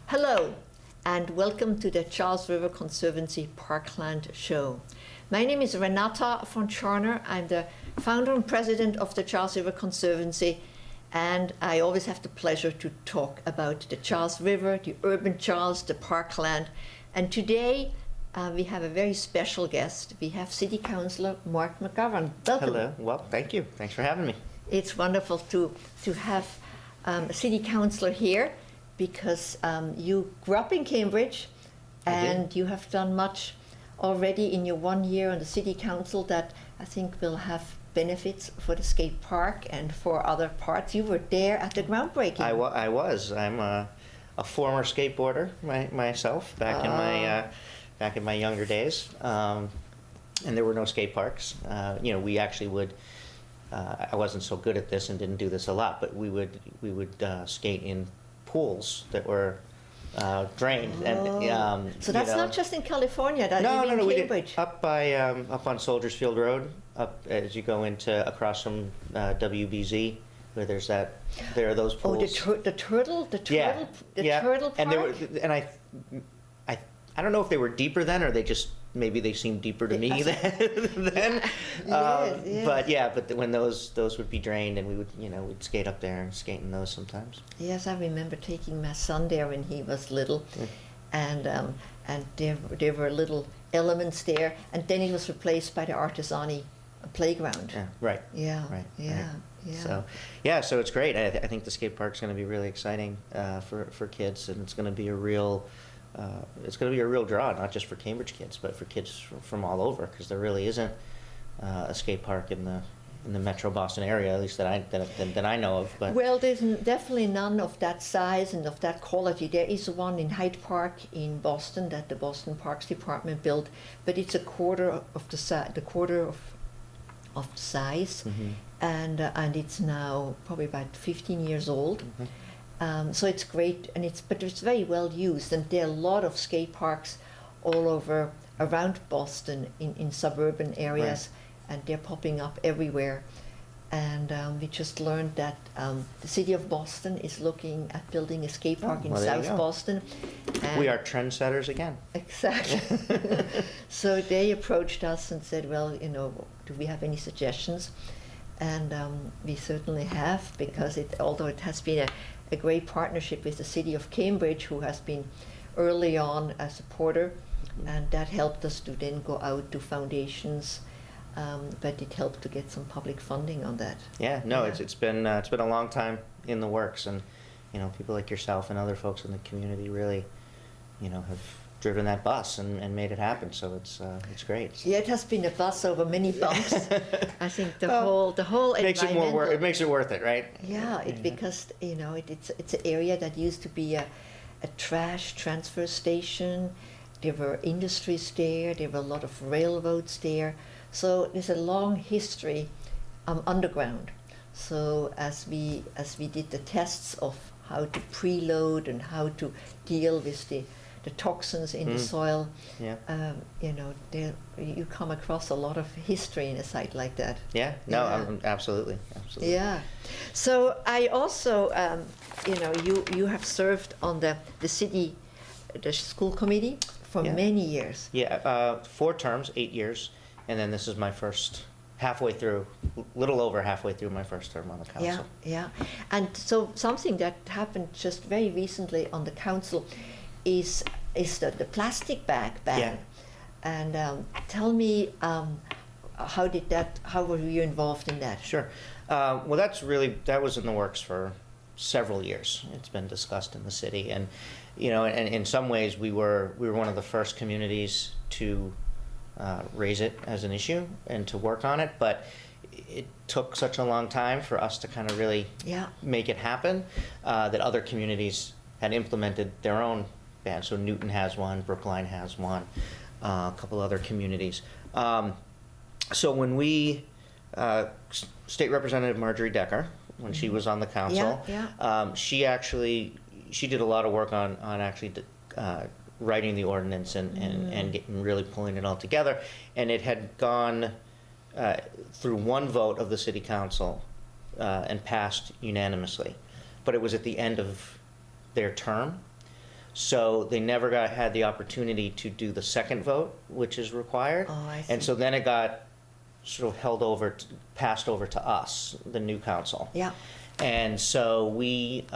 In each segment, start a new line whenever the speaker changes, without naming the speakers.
Hello, and welcome to the Charles River Conservancy Parkland Show. My name is Renata von Tscharner. I'm the founder and president of the Charles River Conservancy, and I always have the pleasure to talk about the Charles River, the urban Charles, the parkland. And today we have a very special guest. We have City Councilor Marc McGovern. Welcome.
Hello. Well, thank you. Thanks for having me.
It's wonderful to have a city councillor here, because you grew up in Cambridge and you have done much already in your 1 year on the city council that I think will have benefits for the skate park and for other parts. You were there at the groundbreaking.
I was. I'm a former skateboarder myself back in my younger days, and there were no skate parks. We actually would. I wasn't so good at this and didn't do this a lot, but we would skate in pools that were drained. And
so that's not just in California. That
no,
in
we
Cambridge.
did up on Soldiers Field Road, up as you go into across from WBZ, where there are those pools.
Oh, the turtle park.
And I don't know if they were deeper then, or maybe they seemed deeper to me then. But when those would be drained, and we'd skate up there and skate in those sometimes.
Yes, I remember taking my son there when he was little, and there were little elements there, and then it was replaced by the artisani playground.
Yeah, right.
Yeah,
right.
yeah,
right.
yeah.
So it's great. I think the skate park's going to be really exciting for kids, and it's going to be a real. It's going to be a real draw, not just for Cambridge kids, but for kids from all over, because there really isn't a skate park in the Metro Boston area, at least that I know of. But
well, there's definitely none of that size and of that quality. There is one in Hyde Park in Boston that the Boston Parks Department built, but it's a quarter of the size, and it's now probably about 15 years old. Mm-hmm. So it's great, but it's very well used, and there are a lot of skate parks all over around Boston in suburban areas, right. And they're popping up everywhere. And we just learned that the city of Boston is looking at building a skate park in South Boston.
We are trendsetters again.
Exactly. So they approached us and said, well, do we have any suggestions? And we certainly have, because although it has been a great partnership with the city of Cambridge, who has been early on a supporter, and that helped us to then go out to foundations, but it helped to get some public funding on that.
It's been a long time in the works, and people like yourself and other folks in the community really have driven that bus and made it happen. So it's great.
Yeah, it has been a bus over many bumps. I think the whole environmental.
It makes it worth it, right?
Yeah, because it's an area that used to be a trash transfer station. There were industries there. There were a lot of railroads there. So there's a long history underground. So as we did the tests of how to preload and how to deal with the toxins in the soil, you come across a lot of history in a site like that.
Absolutely.
Yeah. So I also, you have served on the school committee for many years.
4 terms, 8 years, and then this is my first little over halfway through my first term on the council.
Yeah. And so something that happened just very recently on the council is the plastic bag ban.
Yeah.
And tell me, how were you involved in that?
Sure. Well, that was in the works for several years. It's been discussed in the city, and and in some ways we were one of the first communities to raise it as an issue and to work on it, but it took such a long time for us to kind of really make it happen that other communities had implemented their own ban. So Newton has one, Brookline has one, a couple other communities. So when State Representative Marjorie Decker, when she was on the council, she did a lot of work on actually writing the ordinance and getting, really pulling it all together. And it had gone through one vote of the city council and passed unanimously. But it was at the end of their term. So they never had the opportunity to do the second vote, which is required.
Oh, I see.
And so then it got sort of passed over to us, the new council.
Yeah.
And so we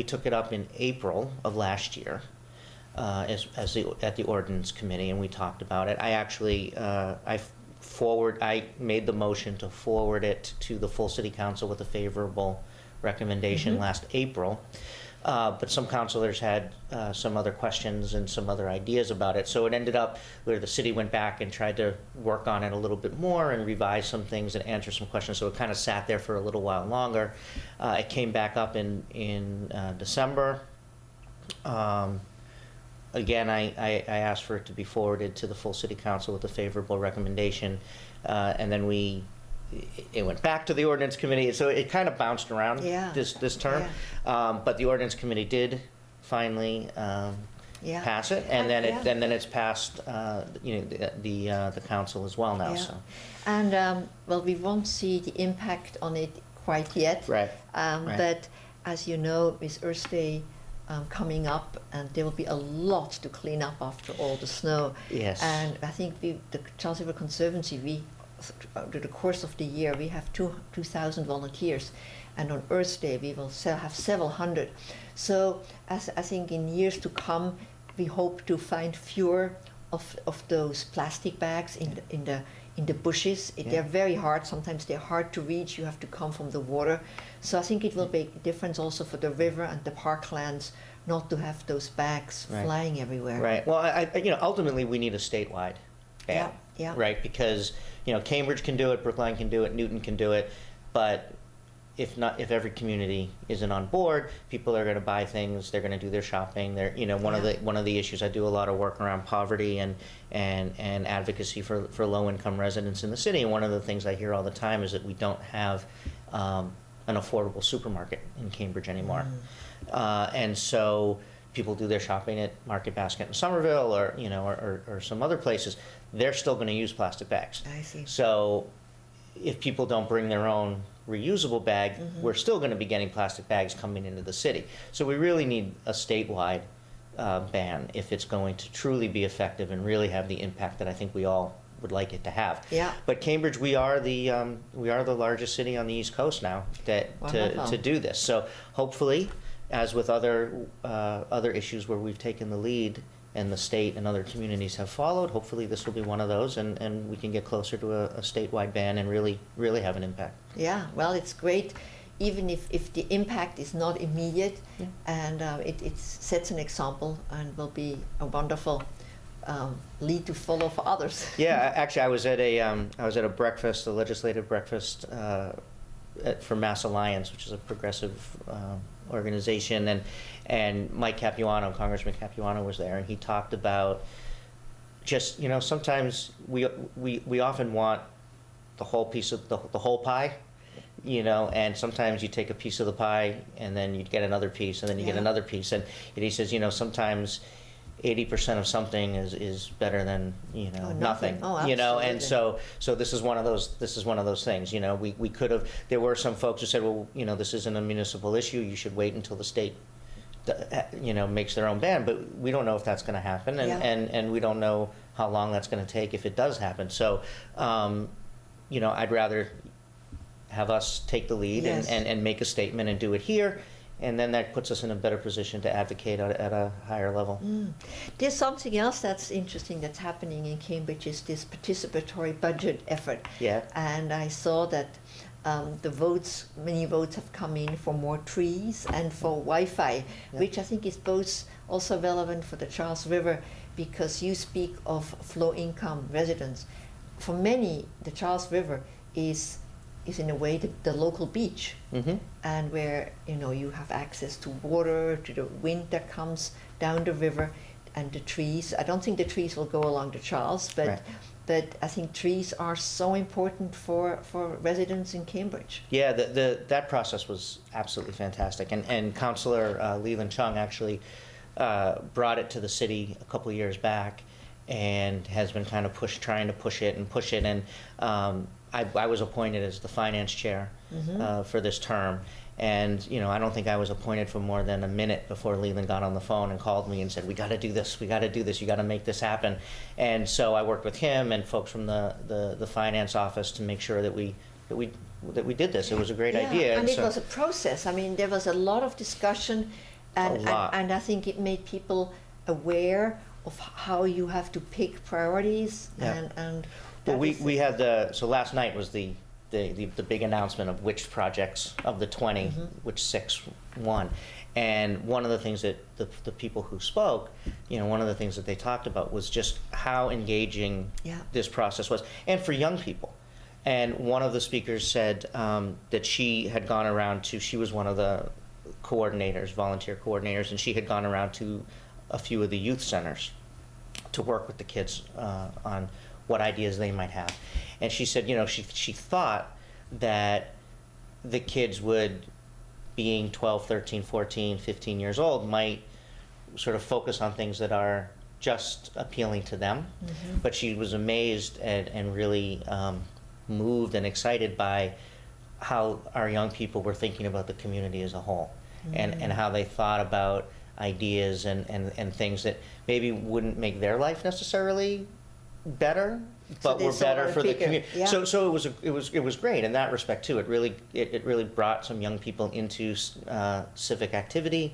took it up in April of last year at the ordinance committee, and we talked about it. I actually I made the motion to forward it to the full city council with a favorable recommendation last April. But some councilors had some other questions and some other ideas about it. So it ended up where the city went back and tried to work on it a little bit more and revise some things and answer some questions. So it kind of sat there for a little while longer. It came back up in December. Again, I asked for it to be forwarded to the full city council with a favorable recommendation. And then it went back to the ordinance committee, so it kind of bounced around this term.
Yeah.
But the ordinance committee did finally pass it, and then it's passed the council as well now.
Yeah.
So.
And well, we won't see the impact on it quite yet.
Right.
Right. But as you know, with Earth Day coming up, and there will be a lot to clean up after all the snow.
Yes.
And I think the Charles River Conservancy, over the course of the year, we have 2,000 volunteers, and on Earth Day we will have several hundred. So I think in years to come, we hope to find fewer of those plastic bags in the bushes. They're very hard. Sometimes they're hard to reach. You have to come from the water. So I think it will make a difference also for the river and the parklands not to have those bags flying everywhere.
Right. Well, ultimately we need a statewide ban.
Yeah.
Right, because Cambridge can do it, Brookline can do it, Newton can do it, but if every community isn't on board, people are going to buy things, they're going to do their shopping. They're one of the issues, I do a lot of work around poverty and advocacy for low income residents in the city, and one of the things I hear all the time is that we don't have an affordable supermarket in Cambridge anymore, and so people do their shopping at Market Basket in Somerville or some other places. They're still going to use plastic bags.
I see.
So if people don't bring their own reusable bag, we're still going to be getting plastic bags coming into the city. So we really need a statewide ban if it's going to truly be effective and really have the impact that I think we all would like it to have.
Yeah.
But Cambridge, we are the largest city on the East Coast now to do this. So hopefully, as with other issues where we've taken the lead and the state and other communities have followed, hopefully this will be one of those, and we can get closer to a statewide ban and really have an impact. Yeah,
well, it's great, even if the impact is not immediate, and it sets an example and will be a wonderful lead to follow for others. Yeah,
actually, I was at a breakfast, a legislative breakfast for Mass Alliance, which is a progressive organization, and Mike Capuano, Congressman Capuano, was there, and he talked about just sometimes we often want the whole piece of the whole pie, and sometimes you take a piece of the pie and then you get another piece and then you get another piece, and he says sometimes 80% of something is better than nothing.
Oh, absolutely.
And so this is one of those things. We could have. There were some folks who said, well, this isn't a municipal issue. You should wait until the state makes their own ban. But we don't know if that's going to happen, and we don't know how long that's going to take if it does happen. So I'd rather have us take the lead and make a statement and do it here. And then that puts us in a better position to advocate at a higher level. There's something else that's interesting that's happening in Cambridge is this participatory budget effort. Yeah. And I saw that many votes have come in for more trees and for Wi-Fi, which I think is both also relevant for the Charles River, because you speak of low-income residents. For many, the Charles River is in a way the local beach, and where you have access to water, to the wind that comes down the river, and the trees. I don't think the trees will go along the Charles, but I think trees are so important for residents in Cambridge. Yeah, that process was absolutely fantastic, and Councilor Leland Chung actually brought it to the city a couple years back, and has been kind of trying to push it, and I was appointed as the finance chair for this term, And, you know, I don't think I was appointed for more than a minute before Leland got on the phone and called me and said, we got to do this, you got to make this happen. And so I worked with him and folks from the finance office to make sure that we did this. It was a great idea.
And it was a process. I mean, there was a lot of discussion, and I think it made people aware of how you have to pick priorities. And
well, we had so last night was the big announcement of which projects of the 20, which 6 won. And one of the things that the people who spoke, you know, one of the things that they talked about was just how engaging this process was, and for young people. And one of the speakers said that she had gone around she was one of the coordinators, volunteer coordinators, and she had gone around to a few of the youth centers to work with the kids on what ideas they might have. And she said, you know, she thought that the kids would, being 12, 13, 14, 15 years old, might sort of focus on things that are just appealing to them. But she was amazed and really moved and excited by how our young people were thinking about the community as a whole, and how they thought about ideas and things that maybe wouldn't make their life necessarily better, but were better for the community. So it was great in that respect too. It really brought some young people into civic activity.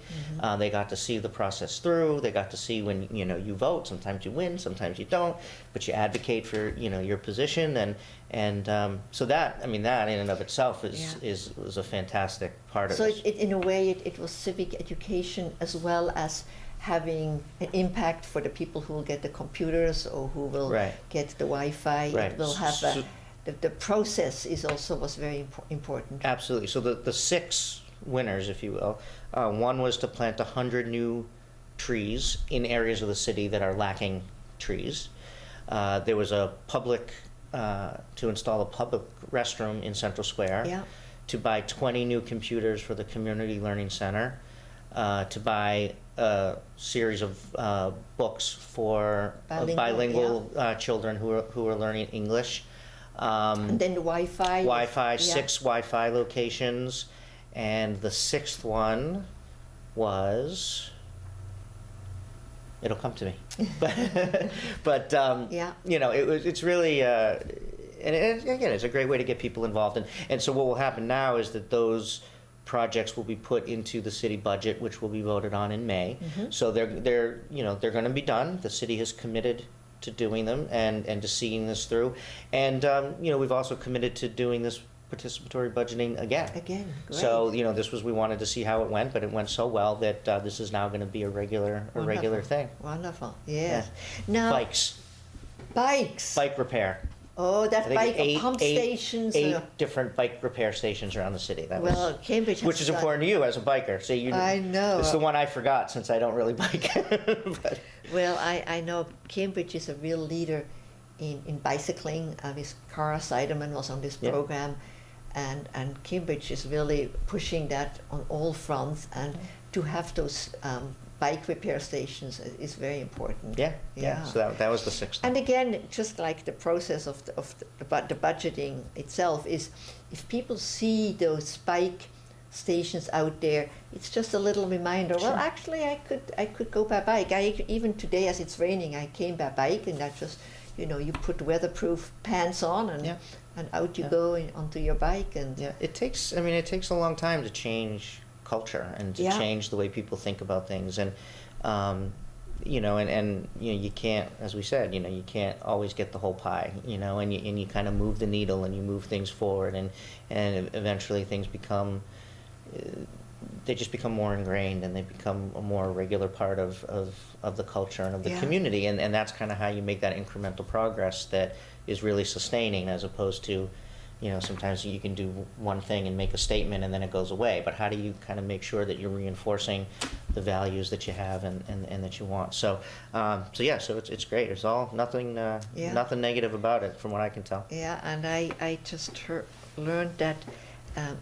They got to see the process through. They got to see when, you know, you vote. Sometimes you win, sometimes you don't, but you advocate for, you know, your position. And so that, I mean, that in and of itself was a fantastic part of it.
So in a way, it was civic education as well as having an impact for the people who will get the computers or who will get the Wi-Fi. It will have the process was very important.
Absolutely. So the 6 winners, if you will, one was to plant 100 new trees in areas of the city that are lacking trees. There was a public to install a public restroom in Central Square. To buy 20 new computers for the Community Learning Center. To buy a series of books for bilingual children who are learning English.
And then the Wi-Fi. 6 Wi-Fi
locations, and the 6th one was. It'll come to me, but you know, it's really. And again, it's a great way to get people involved, and so what will happen now is that those projects will be put into the city budget, which will be voted on in May. So they're going to be done. The city has committed to doing them and to seeing this through, and you know, we've also committed to doing this participatory budgeting again.
Great.
So, you know, we wanted to see how it went, but it went so well that this is now going to be a regular thing.
Wonderful. Yes. Now
bike repair.
Oh, that pump stations.
8 different bike repair stations around the city.
Cambridge has
which is important to you as a biker. So
I know.
It's the one I forgot since I don't really bike.
Well, I know Cambridge is a real leader in bicycling. Miss Cara Seidemann was on this program, and Cambridge is really pushing that on all fronts. And to have those bike repair stations is very important.
Yeah. So that was the 6th.
And again, just like the process of the budgeting itself is, if people see those bike stations out there, it's just a little reminder. Well, actually, I could go by bike. Even today, as it's raining, I came by bike, and I just, you know, you put weatherproof pants on and out you go onto your bike. And
it takes a long time to change culture and to change the way people think about things, and you know, and you know, you can't, as we said, you know, you can't always get the whole pie, you know, and you kind of move the needle and you move things forward, and eventually things become they just become more ingrained, and they become a more regular part of the culture and of the community, and that's kind of how you make that incremental progress that is really sustaining, as opposed to, you know, sometimes you can do one thing and make a statement and then it goes away. But how do you kind of make sure that you're reinforcing the values that you have and that you want? So it's great. There's nothing negative about it from what I can tell.
Yeah, and I just learned that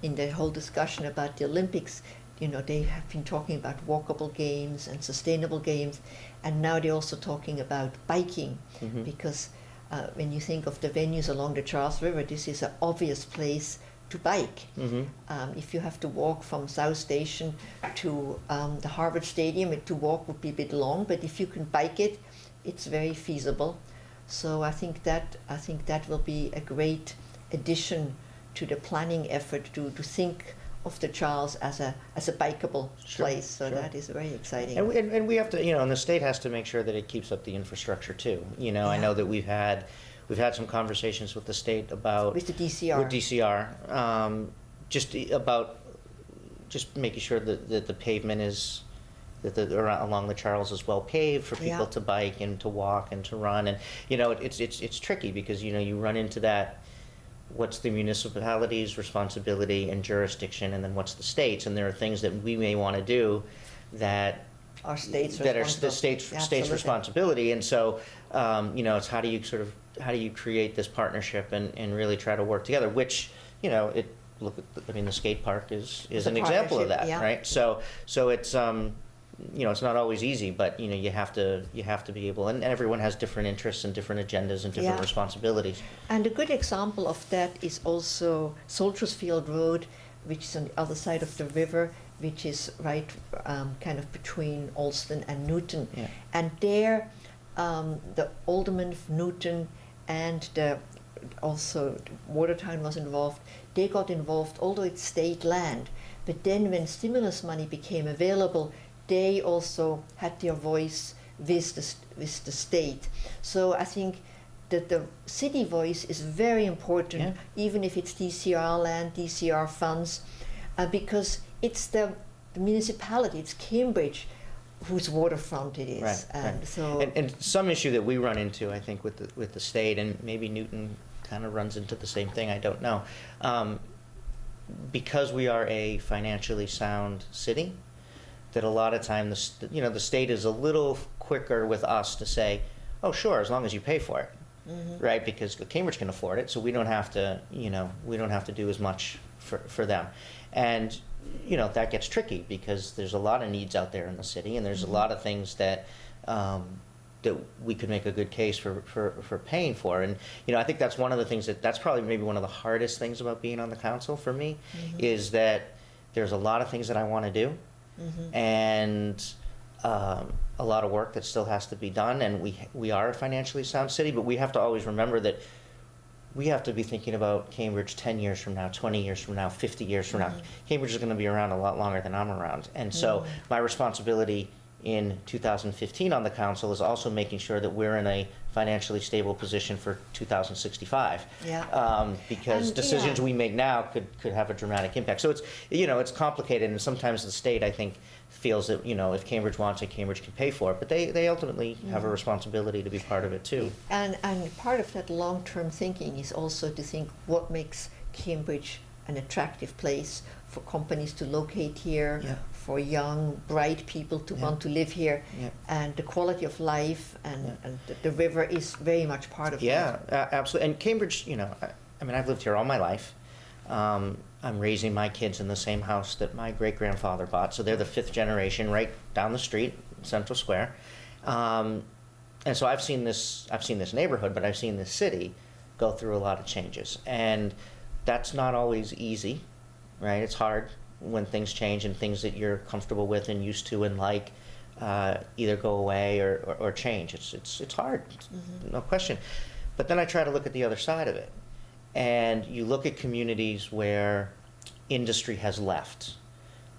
in the whole discussion about the Olympics, you know, they have been talking about walkable games and sustainable games, and now they're also talking about biking, because when you think of the venues along the Charles River, this is an obvious place bike. If you have to walk from South Station to the Harvard Stadium, to walk would be a bit long, but if you can bike it, it's very feasible. So I think that will be a great addition to the planning effort to think of the Charles as a bikeable place. So that is very exciting.
And we have to, and the state has to make sure that it keeps up the infrastructure too. I know that we've had some conversations with the state about
with the DCR.
With DCR, just making sure that the pavement is along the Charles is well paved for people to bike and to walk and to run. And it's tricky because you run into that. What's the municipality's responsibility and jurisdiction, and then what's the state's? And there are things that we may want to do that
are states
that are the state's responsibility. And so it's how do you create this partnership and really try to work together, which the skate park is an example of that, right? So it's it's not always easy, but you have to be able, and everyone has different interests and different agendas and different responsibilities.
And a good example of that is also Soldiers Road, which is on the other side of the river, which is right kind of between Alston and Newton.
Yeah.
And there, the alderman of Newton and also Watertown was involved. They got involved, although it's state land. But then when stimulus money became available, they also had their voice with the state. So I think that the city voice is very important, even if it's DCR land, DCR funds, because it's the municipality, it's Cambridge, whose waterfront it is.
Right.
So
and some issue that we run into, I think, with the state, and maybe Newton kind of runs into the same thing, I don't know, because we are a financially sound city, that a lot of times the state is a little quicker with us to say, oh sure, as long as you pay for it, right? Because Cambridge can afford it, so we don't have to do as much for them, and that gets tricky because there's a lot of needs out there in the city, and there's a lot of things that that we could make a good case for paying for. And I think that's one of the things that's probably maybe one of the hardest things about being on the council for me, is that there's a lot of things that I want to do, and a lot of work that still has to be done. And we are a financially sound city, but we have to always remember that we have to be thinking about Cambridge 10 years from now, 20 years from now, 50 years from now. Cambridge is going to be around a lot longer than I'm around. And so my responsibility in 2015 on the council is also making sure that we're in a financially stable position for 2065. Because decisions we make now could have a dramatic impact. So it's it's complicated, and sometimes the state, I think, feels that if Cambridge wants it, Cambridge can pay for it, but they ultimately have a responsibility to be part of it too.
And part of that long-term thinking is also to think what makes Cambridge an attractive place for companies to locate here, for young, bright people to want to live here, and the quality of life and the river is very much part of that.
Absolutely. And Cambridge, I've lived here all my life. I'm raising my kids in the same house that my great-grandfather bought, so they're the 5th generation right down the street, Central Square. And so I've seen this neighborhood, but I've seen this city go through a lot of changes. And that's not always easy, right? It's hard when things change and things that you're comfortable with and used to and like either go away or change. It's hard, no question. But then I try to look at the other side of it. And you look at communities where industry has left.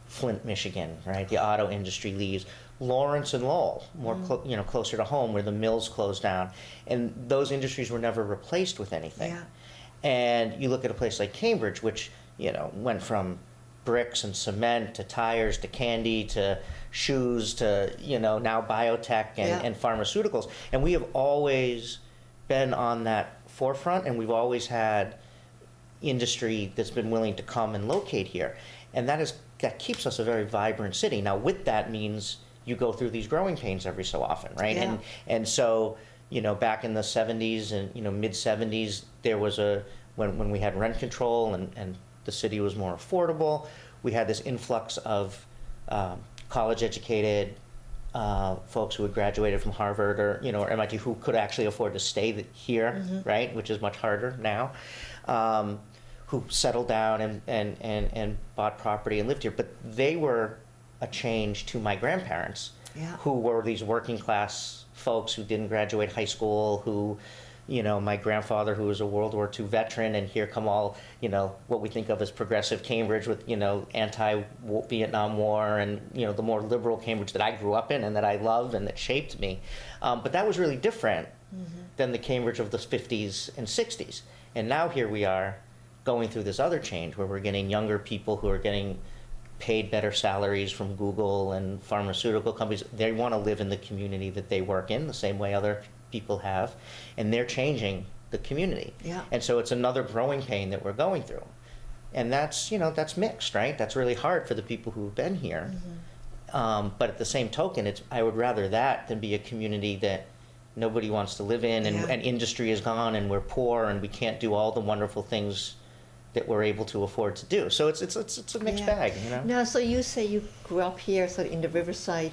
Flint, Michigan, right? The auto industry leaves. Lawrence and Lowell, more closer to home, where the mills closed down, and those industries were never replaced with anything. And you look at a place like Cambridge, which went from bricks and cement to tires to candy to shoes to now biotech and pharmaceuticals, and we have always been on that forefront, and we've always had industry that's been willing to come and locate here, and that keeps us a very vibrant city. Now, with that means you go through these growing pains every so often, right? And so back in the 70s and mid 70s, there was when we had rent control and the city was more affordable, we had this influx of college educated folks who had graduated from Harvard or MIT who could actually afford to stay here, right? Which is much harder now. who settled down and bought property and lived here, but they were a change to my grandparents, who were these working class folks who didn't graduate high school, who, you know, my grandfather, who was a World War II veteran, and here come all, you know, what we think of as progressive Cambridge with, you know, anti-Vietnam War and, you know, the more liberal Cambridge that I grew up in and that I love and that shaped me. But that was really different than the Cambridge of the 50s and 60s. And now here we are going through this other change where we're getting younger people who are getting paid better salaries from Google and pharmaceutical companies. They want to live in the community that they work in the same way other people have, and they're changing the community. And so it's another growing pain that we're going through. And that's, you know, that's mixed, right? That's really hard for the people who've been here. But at the same token, I would rather that than be a community that nobody wants to live in, and industry is gone and we're poor and we can't do all the wonderful things that we're able to afford to do. So it's a mixed bag, you know?
Now, so you say you grew up here, so in the Riverside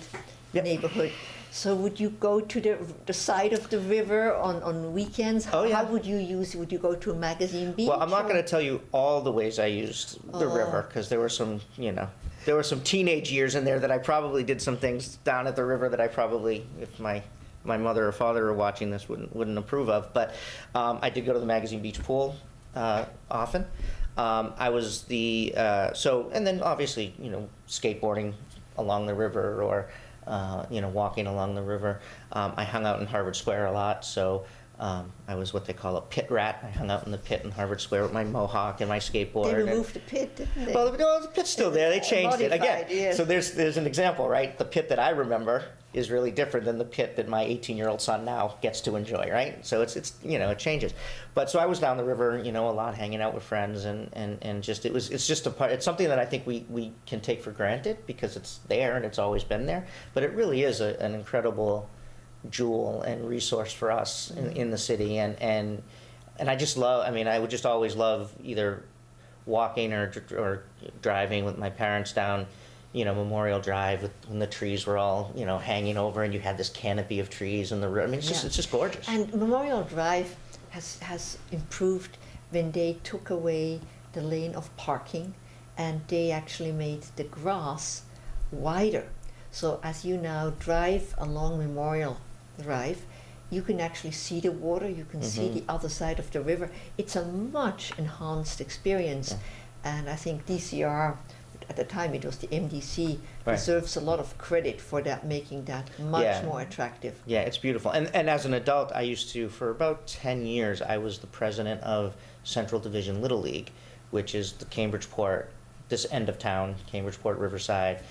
neighborhood. So would you go to the side of the river on weekends?
Oh, yeah.
How would you go to a magazine beach?
Well, I'm not going to tell you all the ways I used the river, because there were some, you know, there were some teenage years in there that I probably did some things down at the river that I probably, if my mother or father were watching this, wouldn't approve of. But I did go to the magazine beach pool often. I was and then obviously, you know, skateboarding along the river or, you know, walking along the river. I hung out in Harvard Square a lot, so I was what they call a pit rat. I hung out in the pit in Harvard Square with my mohawk and my skateboard.
They removed the pit, didn't they?
Well, the pit's still there. They changed it again.
Yes.
So there's an example, right? The pit that I remember is really different than the pit that my 18-year-old son now gets to enjoy, right? So it's you know, it changes. But so I was down the river, you know, a lot, hanging out with friends, and just it's just a part. It's something that I think we can take for granted because it's there and it's always been there. But it really is an incredible jewel and resource for us in the city, and I just love. I mean, I would just always love either walking or driving with my parents down, you know, Memorial Drive when the trees were all, you know, hanging over, and you had this canopy of trees and I mean, it's just gorgeous.
And Memorial Drive has improved when they took away the lane of parking, and they actually made the grass wider. So as you now drive along Memorial Drive, you can actually see the water, you can see the other side of the river. It's a much enhanced experience. And I think DCR, at the time it was the MDC, deserves a lot of credit for that, making that much more attractive.
Yeah, it's beautiful. And as an adult, I used to, for about 10 years, I was the president of Central Division Little League, which is the Cambridgeport, this end of town, Cambridgeport, Riverside,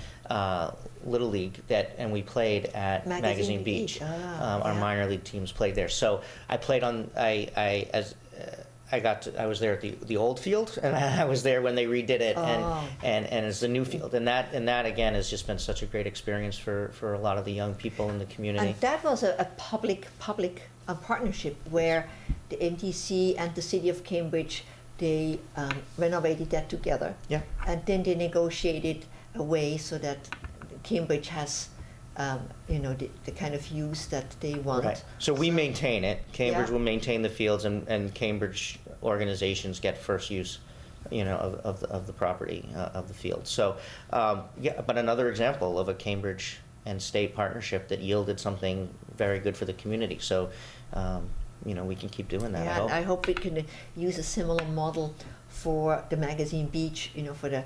Little League, and we played at Magazine Beach. Our minor league teams played there. So I played on, I was there at the old field, and I was there when they redid it, and it's the new field, and that again has just been such a great experience for a lot of the young people in the community.
And that was a public partnership where the MDC and the City of Cambridge, they renovated that together. And then they negotiated a way so that Cambridge has you know, the kind of use that they want.
So we maintain it. Cambridge will maintain the fields, and Cambridge organizations get first use, you know, of the property of the field. So but another example of a Cambridge and state partnership that yielded something very good for the community. So you know, we can keep doing that.
I hope we can use a similar model for the Magazine Beach, you know, for the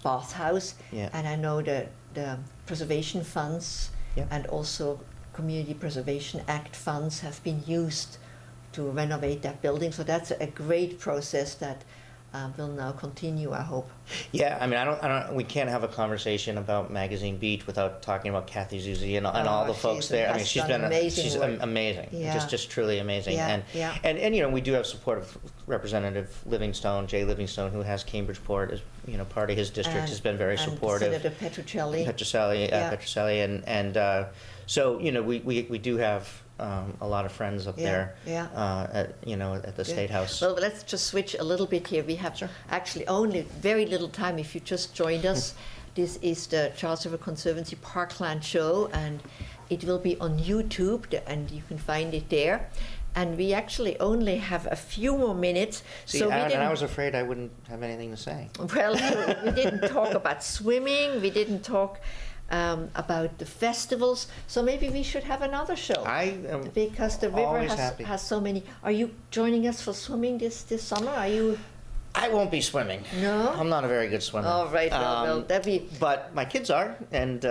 bathhouse. And I know that the preservation funds and also Community Preservation Act funds have been used to renovate that building. So that's a great process that will now continue, I hope.
Yeah, I mean, we can't have a conversation about Magazine Beach without talking about Kathy Zuzi and all the folks there. I mean, she's amazing, just truly amazing. And you know, we do have support of Representative Livingstone, Jay Livingstone, who has Cambridgeport as, you know, part of his district, has been very supportive.
Senator Petruccelli,
and so, you know, we do have a lot of friends up there, you know, at the State House.
Well, let's just switch a little bit here. We have actually only very little time if you just joined us. This is the Charles River Conservancy Parkland Show, and it will be on YouTube, and you can find it there. and we actually only have a few more minutes.
See,
So we
and
didn't,
I was afraid I wouldn't have anything to say.
well, we didn't talk about swimming. We didn't talk about the festivals. So maybe we should have another show.
I am
Because the river
always happy.
has so many. Are you joining us for swimming this summer? Are you?
I won't be swimming.
No?
I'm not a very good swimmer.
All right. Well, that'd be.
But my kids are, and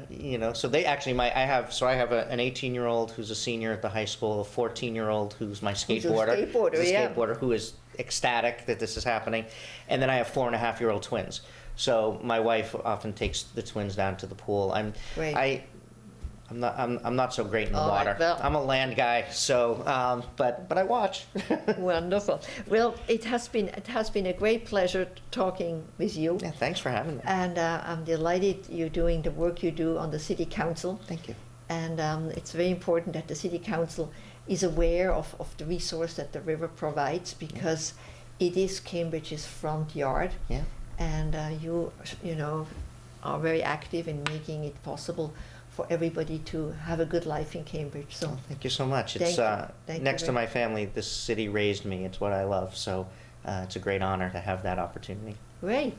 you know, so they actually I have an 18-year-old who's a senior at the high school, a 14-year-old who's my skateboarder,
skateboarder, yeah.
skateboarder who is ecstatic that this is happening, and then I have 4.5-year-old twins. So my wife often takes the twins down to the pool.
Great.
I'm not so great in the
All right,
water.
well-
I'm a land guy, so but I watch.
Wonderful. Well, it has been a great pleasure talking with you.
Yeah, thanks for having me.
And I'm delighted you're doing the work you do on the City Council.
Thank you.
And it's very important that the City Council is aware of the resource that the river provides, because it is Cambridge's front yard.
Yeah.
And you know, are very active in making it possible for everybody to have a good life in Cambridge. So
Well, thank you so much.
Thank
It's
you. Thank you
next to
very-
my family. This city raised me. It's what I love. So it's a great honor to have that opportunity.
great.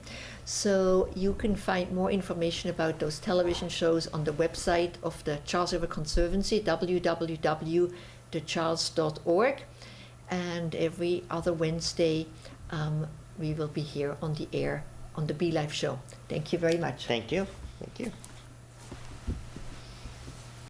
So you can find more information about those television shows on the website of the Charles River Conservancy, www.thecharles.org. And every other Wednesday, we will be here on the air on the Be Life show. Thank you very much.
Thank you. Thank you.